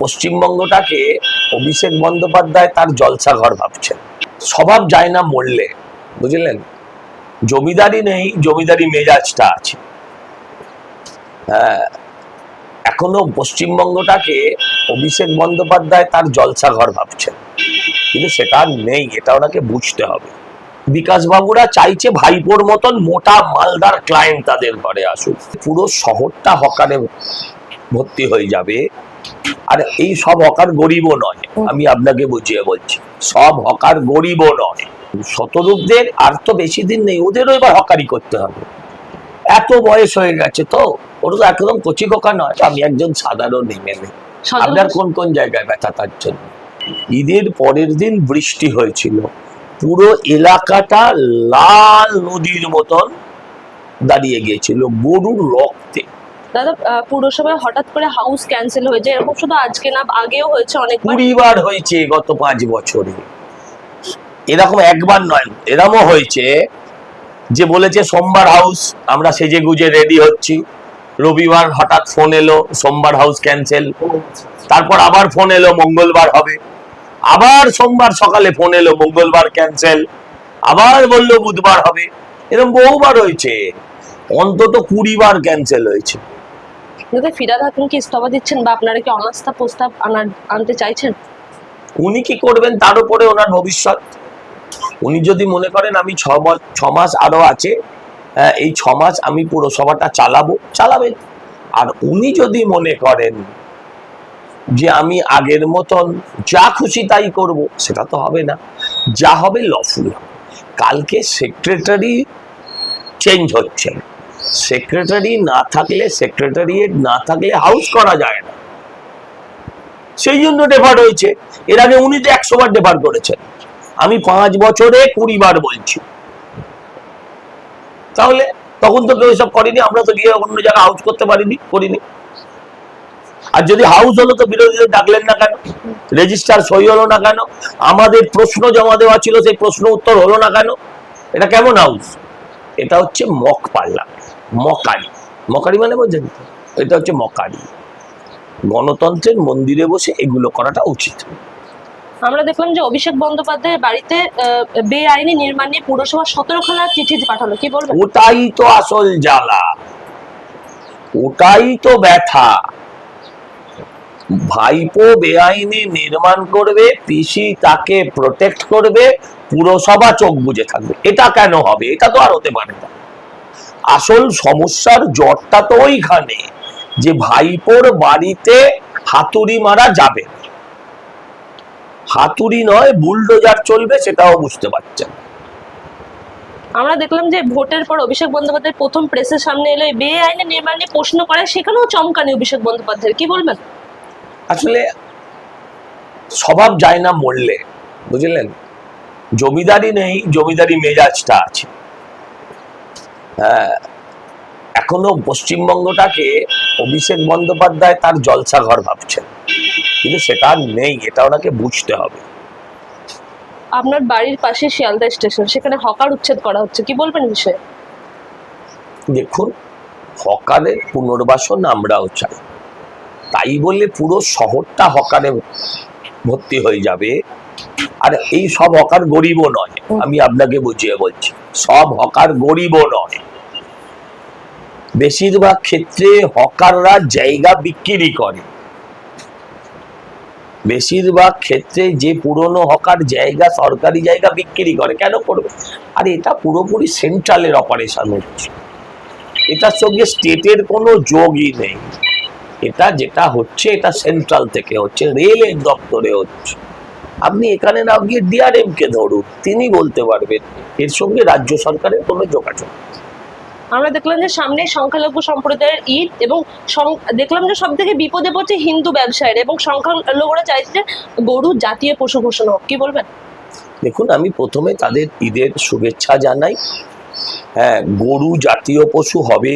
পশ্চিমবঙ্গটাকে অভিষেক বন্দ্যোপাধ্যায় তার জলসাঘর ভাবছেন। স্বভাব যায় না মরলে, বুঝলেন? জমিদারি নেই, জমিদারি মেজাজটা আছে। এখনো পশ্চিমবঙ্গটাকে অভিষেক বন্দ্যোপাধ্যায় তার জলসাঘর ভাবছেন, কিন্তু সেটা নেই, এটা ওনাকে বুঝতে হবে। বিকাশ বাবুরা চাইছে ভাইপোর মতন মোটা মালদার ক্লায়েন্ট তাদের ঘরে আসুক, পুরো শহরটা হকারে ভর্তি হয়ে যাবে। আর এই সব হকার গরিবও নয়, আমি আপনাকে বুঝিয়ে বলছি, সব হকার গরিবও নয়। শতরূপদের আর তো বেশি দিন নেই, ওদেরও এবার হকারি করতে হবে। এত বয়স হয়ে গেছে তো, ওরা তো একদম কচি কোকা নয়। আমি একজন সাধারণ এমএলএ, আপনার কোন কোন জায়গায় ব্যথা তার জন্য? ঈদের পরের দিন বৃষ্টি হয়েছিল, পুরো এলাকাটা লাল নদীর মতন দাঁড়িয়ে গিয়েছিল গরুর রক্তে। দাদা, পুরসভায় হঠাৎ করে হাউস ক্যান্সেল হয়ে যায়, এরকম শুধু আজকে না, আগেও হয়েছে অনেকবার। 20 বার হয়েছে গত 5 বছরে, এরকম একবার নয়। এরকমও হয়েছে যে বলেছে সোমবার হাউস, আমরা সেজে গুজে রেডি হচ্ছি, রবিবার হঠাৎ ফোন এলো সোমবার হাউস ক্যান্সেল, তারপর আবার ফোন এলো মঙ্গলবার হবে, আবার সোমবার সকালে ফোন এলো মঙ্গলবার ক্যান্সেল, আবার বললো বুধবার হবে। এরকম বহুবার হয়েছে, অন্তত 20 বার ক্যান্সেল হয়েছে। ফিরহাদ হাকিম কি ইস্তফা দিচ্ছেন, বা আপনারা কি অনাস্থা প্রস্তাব আনতে চাইছেন? উনি কি করবেন তার উপরে ওনার ভবিষ্যৎ। উনি যদি মনে করেন আমি 6 মাস আরো আছে, এই 6 মাস আমি পুরসভাটা চালাবেন। আর উনি যদি মনে করেন যে আমি আগের মতন যা খুশি তাই করব, সেটা তো হবে না। যা হবে লফুল। কালকে সেক্রেটারি চেঞ্জ হচ্ছে, সেক্রেটারি না থাকলে, সেক্রেটারিয়েট না থাকলে হাউস করা যায় না, সেই জন্য ডেফার হয়েছে। এর আগে উনি তো 100 বার ডেফার করেছেন, আমি 5 বছরে 20 বার বলছি। তাহলে তখন তো কেউ এসব করেনি, আমরা তো গিয়ে অন্য জায়গায় হাউস করতে করিনি। আর যদি হাউস হলো তো বিরোধীদের ডাকলেন না কেন? রেজিস্টার সই হলো না কেন? আমাদের প্রশ্ন জমা দেওয়া ছিল, সেই প্রশ্ন উত্তর হলো না কেন? এটা কেমন হাউস? এটা হচ্ছে মক পার্লামেন্ট, মকারি মানে বোঝেন তো? এটা হচ্ছে মকারি। গণতন্ত্রের মন্দিরে বসে এগুলো করাটা উচিত। আমরা দেখলাম যে অভিষেক বন্দ্যোপাধ্যায়ের বাড়িতে বেআইনি নির্মাণ নিয়ে পুরসভা 17খানা চিঠি পাঠালো, কি বলবেন? ওটাই তো আসল জ্বালা, ওটাই তো ব্যথা। ভাইপো বেআইনি নির্মাণ করবে, পিসি তাকে প্রোটেক্ট করবে, পুরসভা চোখ বুজে থাকবে। এটা কেন হবে? এটা তো আর হতে পারে না। আসল সমস্যার জটটা তো ওইখানে, যে ভাইপোর বাড়িতে হাতুড়ি মারা যাবে, হাতুড়ি নয় বুলডোজার চলবে, সেটাও বুঝতে পারছেন। আমরা দেখলাম যে ভোটের পর অভিষেক বন্দ্যোপাধ্যায় প্রথম প্রেসের সামনে এলো, বেআইনি নির্মাণ নিয়ে প্রশ্ন করে, সেখানেও চমকানি অভিষেক বন্দ্যোপাধ্যায়, কি বলবেন? আসলে স্বভাব যায় না মরলে, বুঝলেন? জমিদারি নেই, জমিদারি মেজাজটা আছে। এখনো পশ্চিমবঙ্গটাকে অভিষেক বন্দ্যোপাধ্যায় তার জলসাঘর ভাবছেন, কিন্তু সেটা নেই, এটা ওনাকে বুঝতে হবে। আপনার বাড়ির পাশে শিয়ালদা স্টেশন, সেখানে হকার উচ্ছেদ করা হচ্ছে, কি বলবেন বিষয়ে? দেখুন, হকারের পুনর্বাসন আমরাও চাই, তাই বলে পুরো শহরটা হকারে ভর্তি হয়ে যাবে। আর এই সব হকার গরিবও নয়, আমি আপনাকে বুঝিয়ে বলছি, সব হকার গরিবও নয়। বেশিরভাগ ক্ষেত্রে হকাররা জায়গা বিক্রি করে, বেশিরভাগ ক্ষেত্রে যে পুরনো হকার জায়গা, সরকারি জায়গা বিক্রি করে। কেন করবে? আর এটা পুরোপুরি সেন্ট্রালের অপারেশন হচ্ছে, এটার সঙ্গে স্টেটের কোনো যোগই নেই। এটা যেটা হচ্ছে, এটা সেন্ট্রাল থেকে হচ্ছে, রেলের দপ্তরে হচ্ছে। আপনি এখানে না গিয়ে ডিআরএম কে ধরুন, তিনি বলতে পারবেন, এর সঙ্গে রাজ্য সরকারের কোনো যোগাযোগ। আমরা দেখলাম যে সামনে সংখ্যালঘু সম্প্রদায়ের ঈদ, এবং দেখলাম যে সব থেকে বিপদে পড়ছে হিন্দু ব্যবসায়ীরা, এবং সংখ্যালঘুরা চাইছে গরু জাতীয় পশু ঘোষণা হোক, কি বলবেন? দেখুন, আমি প্রথমে তাদের ঈদের শুভেচ্ছা জানাই। গরু জাতীয় পশু হবে,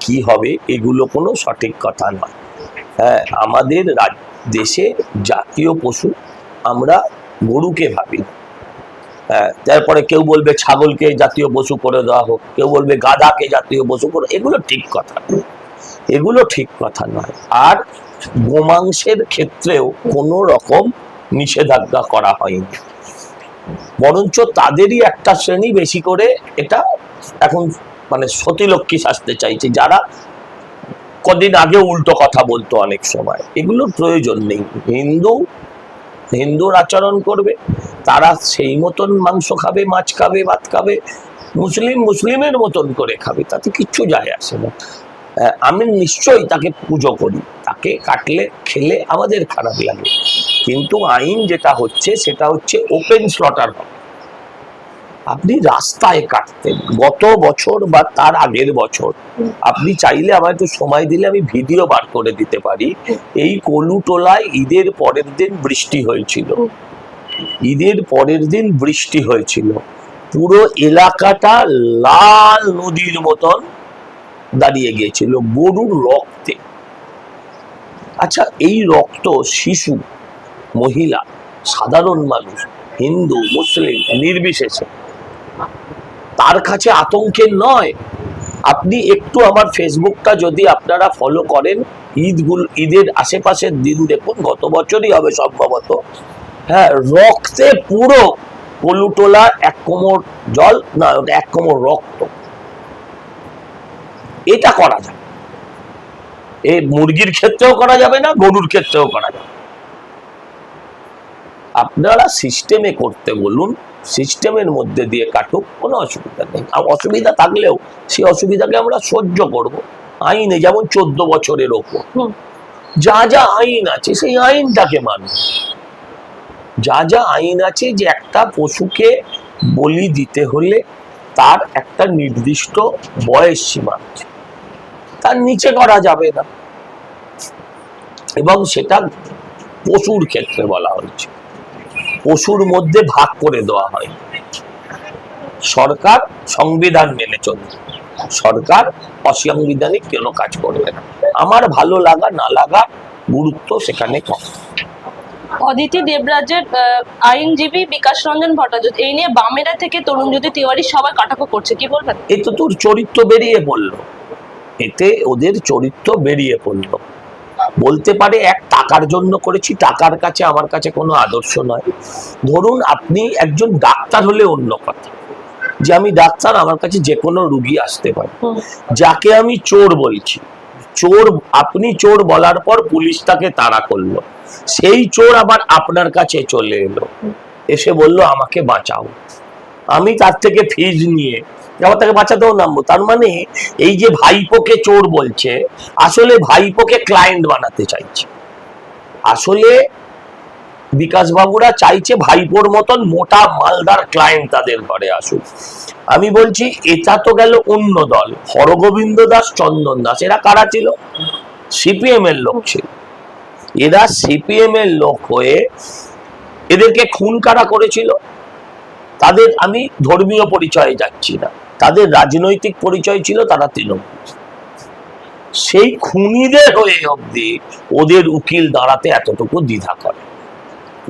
কি হবে, এগুলো কোনো সঠিক কথা নয়। আমাদের দেশে জাতীয় পশু আমরা গরুকে ভাবি। তারপরে কেউ বলবে ছাগলকে জাতীয় পশু করে দেওয়া হোক, কেউ বলবে গাধাকে জাতীয় পশু করে, এগুলো ঠিক কথা। এগুলো ঠিক কথা নয়। আর গোমাংসের ক্ষেত্রেও কোনো রকম নিষেধাজ্ঞা করা হয়নি, বরঞ্চ তাদেরই একটা শ্রেণী বেশি করে এটা এখন মানে সতীলক্ষ্মী সাজতে চাইছে, যারা কদিন আগে উল্টো কথা বলতো অনেক সময়। এগুলোর প্রয়োজন নেই। হিন্দুর আচরণ করবে, তারা সেই মতন মাংস খাবে, মাছ খাবে, ভাত খাবে, মুসলিমের মতন করে খাবে, তাতে কিচ্ছু যায় আসে না। আমি নিশ্চয়ই তাকে পুজো করি, তাকে কাটলে খেলে আমাদের খারাপ লাগে, কিন্তু আইন যেটা হচ্ছে সেটা হচ্ছে ওপেন স্লটার হবে। আপনি রাস্তায় কাটতেন গত বছর বা তার আগের বছর, আপনি চাইলে আমার একটু সময় দিলে আমি ভিডিও বার করে দিতে পারি। এই কলুটোলায় ঈদের পরের দিন বৃষ্টি হয়েছিল, পুরো এলাকাটা লাল নদীর মতন দাঁড়িয়ে গিয়েছিল গরুর রক্তে। আচ্ছা, এই রক্ত শিশু, মহিলা, সাধারণ মানুষ, হিন্দু মুসলিম নির্বিশেষে তার কাছে আতঙ্কের নয়। আপনি একটু আমার ফেসবুকটা যদি আপনারা ফলো করেন, ঈদের আশেপাশের দিন দেখুন, গত বছরই হবে সম্ভবত, হ্যাঁ, রক্তে পুরো কলুটোলা, এক কোমর জল না, এক কোমর রক্ত। এটা করা যাবে, এই মুরগির ক্ষেত্রেও করা যাবে না, গরুর ক্ষেত্রেও করা যাবে। আপনারা সিস্টেমে করতে বলুন, সিস্টেমের মধ্যে দিয়ে কাটুক, কোনো অসুবিধা নেই। আর অসুবিধা থাকলেও সেই অসুবিধাকে আমরা সহ্য করব। আইনে যেমন 14 বছরের ওপর যা যা আইন আছে সেই আইনটাকে মানুষ, যা যা আইন আছে, যে একটা পশুকে বলি দিতে হলে তার একটা নির্দিষ্ট বয়স সীমা আছে, তার নিচে করা যাবে না। এবং সেটা পশুর ক্ষেত্রে বলা হয়েছে, পশুর মধ্যে ভাগ করে দেওয়া হয়। সরকার সংবিধান মেনে চলবে, সরকার অসাংবিধানিক কোনো কাজ করবে না। আমার ভালো লাগা না লাগা গুরুত্ব সেখানে কম। অদিতি দেবরাজের আইনজীবী বিকাশ রঞ্জন ভট্টাচার্য এই নিয়ে বামেরা থেকে তরুণজ্যোতি তিওয়ারি সবাই কটাক্ষ করছে, কি বলবেন? এই তো তোর চরিত্র বেরিয়ে পড়লো, এতে ওদের চরিত্র বেরিয়ে পড়লো। বলতে পারে এক টাকার জন্য করেছি, টাকার কাছে আমার কাছে কোনো আদর্শ নয়। ধরুন আপনি একজন ডাক্তার হলে অন্য কথা, যে আমি ডাক্তার, আমার কাছে যে কোনো রুগী আসতে পারে। যাকে আমি চোর বলছি, আপনি চোর বলার পর পুলিশ তাকে তাড়া করলো, সেই চোর আবার আপনার কাছে চলে এলো, এসে বলল আমাকে বাঁচাও, আমি তার থেকে ফিজ নিয়ে আবার তাকে বাঁচাতেও নামবো। তার মানে এই যে ভাইপোকে চোর বলছে, আসলে ভাইপোকে ক্লায়েন্ট বানাতে চাইছে। আসলে বিকাশ বাবুরা চাইছে ভাইপোর মতন মোটা মালদার ক্লায়েন্ট তাদের ঘরে আসুক। আমি বলছি এটা তো গেল অন্য দল, হরগোবিন্দ দাস, চন্দন দাস, এরা কারা ছিল? সিপিএম এর লোক ছিল। এরা সিপিএম এর লোক হয়ে এদেরকে খুন কারা করেছিল? তাদের, আমি ধর্মীয় পরিচয়ে যাচ্ছি না, তাদের রাজনৈতিক পরিচয় ছিল, তারা তৃণমূল। সেই খুনিদের হয়ে অবধি ওদের উকিল দাঁড়াতে এতটুকু দ্বিধা করে,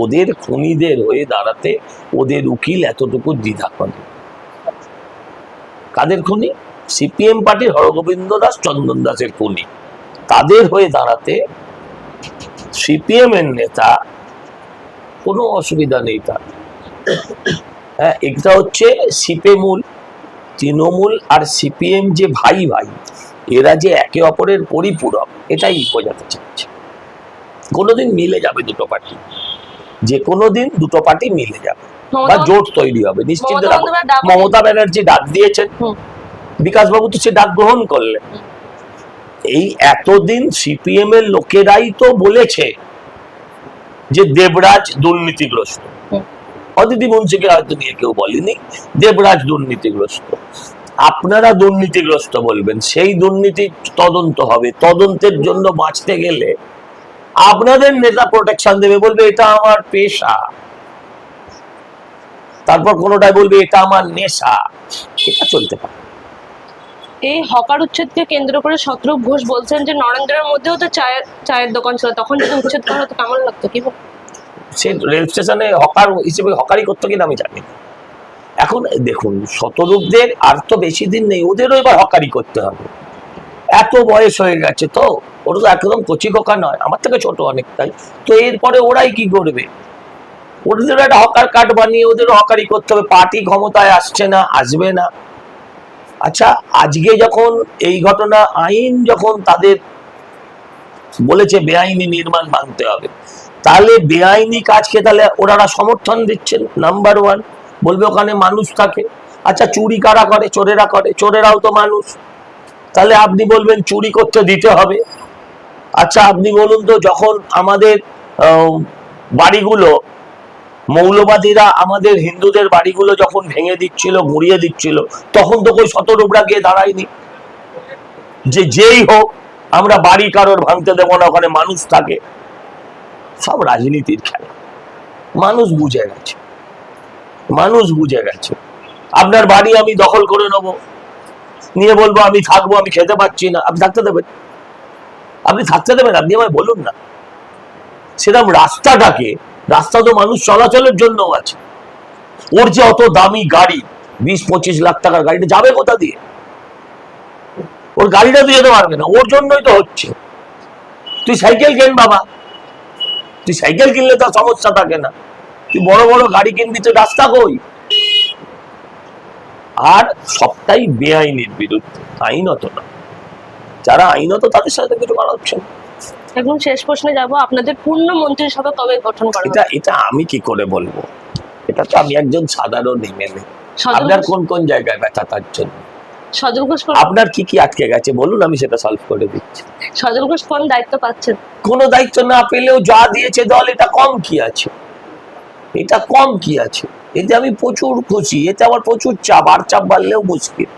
ওদের খুনিদের হয়ে দাঁড়াতে ওদের উকিল এতটুকু দ্বিধা করে। কাদের খুনি? সিপিএম পার্টির হরগোবিন্দ দাস, চন্দন দাসের খুনি। তাদের হয়ে দাঁড়াতে সিপিএম এর নেতা কোনো অসুবিধা নেই তার। হ্যাঁ, এটা হচ্ছে সিপিএমুল, তৃণমূল আর সিপিএম যে ভাই ভাই, এরা যে একে অপরের পরিপূরক, এটাই বোঝাতে চাইছে। কোনোদিন মিলে যাবে দুটো পার্টি, যে কোনো দিন দুটো পার্টি মিলে যাবে বা জোট তৈরি হবে নিশ্চিত। মমতা ব্যানার্জি ডাক দিয়েছেন, বিকাশ বাবু তো সে ডাক গ্রহণ করলেন। এই এতদিন সিপিএম এর লোকেরাই তো বলেছে যে দেবরাজ দুর্নীতিগ্রস্ত, অদিতি মুন্সিকে হয়তো নিয়ে কেউ বলেনি, দেবরাজ দুর্নীতিগ্রস্ত। আপনারা দুর্নীতিগ্রস্ত বলবেন, সেই দুর্নীতি তদন্ত হবে, তদন্তের জন্য বাঁচতে গেলে আপনাদের নেতা প্রোটেকশন দেবে, বলবে এটা আমার পেশা, তারপর কোনোটাই বলবে এটা আমার নেশা। এটা চলতে পারে। এই হকার উচ্ছেদকে কেন্দ্র করে শত্রুঘ্ন ঘোষ বলছেন যে নরেন্দ্রের মধ্যেও তো চায়ের দোকান ছিল, তখন যদি উচ্ছেদ করা হতো কেমন লাগতো, কি সে রেল স্টেশনে হকার হিসেবে হকারি করতো কিনা আমি জানি না। এখন দেখুন, শতরূপদের আর তো বেশি দিন নেই, ওদেরও এবার হকারি করতে হবে। এত বয়স হয়ে গেছে তো, ওরা তো একদম কচি খোকা নয়, আমার থেকে ছোট অনেকটাই। তো এরপরে ওরাই কি করবে? ওদের একটা হকার কার্ড বানিয়ে ওদের হকারি করতে হবে। পার্টি ক্ষমতায় আসছে না, আসবে না। আচ্ছা, আজকে যখন এই ঘটনা, আইন যখন তাদের বলেছে বেআইনি নির্মাণ ভাঙতে হবে, তাহলে বেআইনি কাজকে তাহলে ওনারা সমর্থন দিচ্ছেন। নাম্বার ওয়ান, বলবে ওখানে মানুষ থাকে। আচ্ছা, চুরি কারা করে? চোরেরা করে, চোরেরাও তো মানুষ। তাহলে আপনি বলবেন চুরি করতে দিতে হবে। আচ্ছা, আপনি বলুন তো, যখন আমাদের বাড়িগুলো মৌলবাদীরা আমাদের হিন্দুদের বাড়িগুলো যখন ভেঙে দিচ্ছিল, গুঁড়িয়ে দিচ্ছিল, তখন তো কই শতরূপরা গিয়ে দাঁড়ায়নি যে যেই হোক আমরা বাড়ি কারোর ভাঙতে দেবো না, ওখানে মানুষ থাকে। সব রাজনীতির খেলা। মানুষ বুঝে গেছে, মানুষ বুঝে গেছে। আপনার বাড়ি আমি দখল করে নেবো, নিয়ে বলবো আমি থাকবো, আমি খেতে পাচ্ছি না। আপনি থাকতে দেবেন? আপনি থাকতে দেবেন? আপনি আমায় বলুন না। সেরকম রাস্তাটাকে, রাস্তা তো মানুষ চলাচলের জন্য আছে। ওর যে অত দামি গাড়ি, 20-25 লাখ টাকার গাড়িটা যাবে কোথা দিয়ে? ওর গাড়িটা তো যেতে পারবে না, ওর জন্যই তো হচ্ছে। তুই সাইকেল কেন বাবা, তুই সাইকেল কিনলে তো সমস্যা থাকে না। তুই বড় বড় গাড়ি কিনবি, তো রাস্তা কই? আর সবটাই বেআইনের বিরুদ্ধে, আইনত না। যারা আইনত তাদের সাথে কিছু করা হচ্ছে না। এখন শেষ প্রশ্নে যাব, আপনাদের পূর্ণ মন্ত্রিসভা কবে গঠন করা হবে? এটা আমি কি করে বলবো? এটা তো আমি একজন সাধারণ এমএলএ। সদল আপনার ঘোষ- কোন কোন জায়গায় ব্যথা তার জন্য? সদল ঘোষ আপনার কি কি আটকে গেছে বলুন, আমি সেটা সলভ করে দিচ্ছি। সদল ঘোষ কোন দায়িত্ব পাচ্ছেন? কোনো দায়িত্ব না পেলেও যা দিয়েছে দল, এটা কম কি আছে? এটা কম কি আছে? এতে আমি প্রচুর খুশি, এতে আমার প্রচুর চাপ, আর চাপ বাড়লেও মুশকিল।